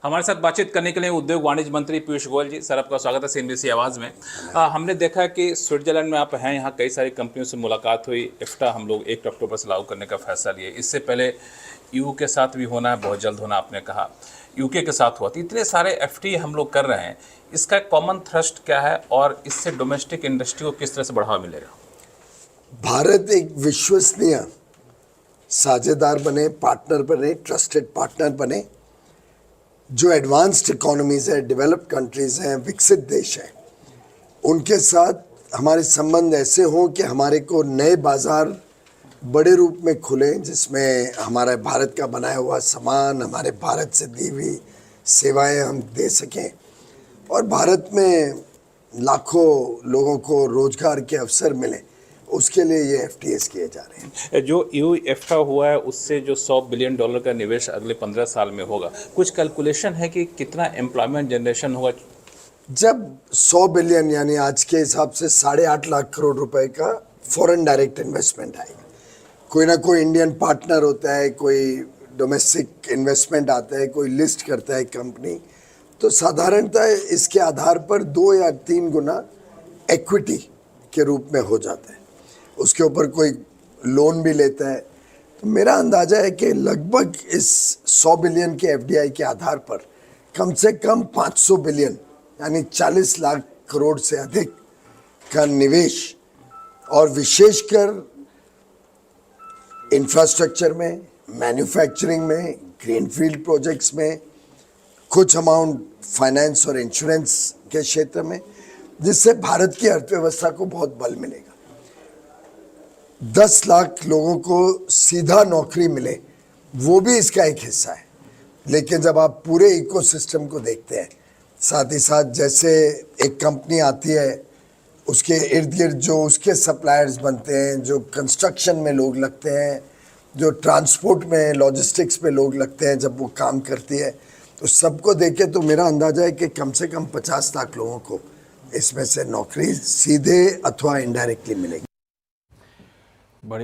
हमारे साथ बातचीत करने के लिए उद्योग वाणिज्य मंत्री पीयूष गोयल जी, सर आपका स्वागत है सीएनबीसी आवाज़ में। हमने देखा कि स्विट्जरलैंड में आप हैं, यहाँ कई सारी कंपनियों से मुलाकात हुई। एफ्टा हम लोग 1 अक्टूबर से लागू करने का फैसला लिए। इससे पहले यूके के साथ भी होना है, बहुत जल्द होना आपने कहा। यूके के साथ हुआ, तो इतने सारे एफटीए हम लोग कर रहे हैं, इसका कॉमन थ्रस्ट क्या है और इससे डोमेस्टिक इंडस्ट्री को किस तरह से बढ़ावा मिलेगा? भारत एक विश्वसनीय साझेदार बने, पार्टनर बने, ट्रस्टेड पार्टनर बने। जो एडवांस्ड इकोनॉमीज है, डेवलप्ड कंट्रीज हैं, विकसित देश हैं, उनके साथ हमारे संबंध ऐसे हों कि हमारे को नए बाजार बड़े रूप में खुले, जिसमें हमारे भारत का बनाया हुआ सामान, हमारे भारत से दी हुई सेवाएं हम दे सकें और भारत में लाखों लोगों को रोजगार के अवसर मिले। उसके लिए ये एफटीएस किए जा रहे हैं। जो यू एफ्टा हुआ है, उससे जो $100 बिलियन का निवेश अगले 15 साल में होगा, कुछ कैलकुलेशन है कि कितना एम्प्लॉयमेंट जनरेशन होगा? जब 100 बिलियन यानी आज के हिसाब से 8.5 लाख करोड़ रुपए का फॉरेन डायरेक्ट इन्वेस्टमेंट आएगा। कोई ना कोई इंडियन पार्टनर होता है, कोई डोमेस्टिक इन्वेस्टमेंट आता है, कोई लिस्ट करता है कंपनी, तो साधारणतः इसके आधार पर 2 या 3 गुना इक्विटी के रूप में हो जाता है। उसके ऊपर कोई लोन भी लेता है। तो मेरा अंदाजा है कि लगभग इस 100 बिलियन के एफडीआई के आधार पर कम से कम 500 बिलियन यानी 40 लाख करोड़ से अधिक का निवेश, और विशेषकर इंफ्रास्ट्रक्चर में, मैन्युफैक्चरिंग में, ग्रीनफील्ड प्रोजेक्ट्स में, कुछ अमाउंट फाइनेंस और इंश्योरेंस के क्षेत्र में, जिससे भारत की अर्थव्यवस्था को बहुत बल मिलेगा। 10 लाख लोगों को सीधा नौकरी मिले, वो भी इसका एक हिस्सा है। लेकिन जब आप पूरे इकोसिस्टम को देखते हैं, साथ ही साथ जैसे एक कंपनी आती है, उसके इर्द गिर्द जो उसके सप्लायर्स बनते हैं, जो कंस्ट्रक्शन में लोग लगते हैं, जो ट्रांसपोर्ट में, लॉजिस्टिक्स में लोग लगते हैं, जब वो काम करती है, तो सबको देखे तो मेरा अंदाजा है कि कम से कम 50 लाख लोगों को इसमें से नौकरी सीधे अथवा इनडायरेक्टली मिलेगी।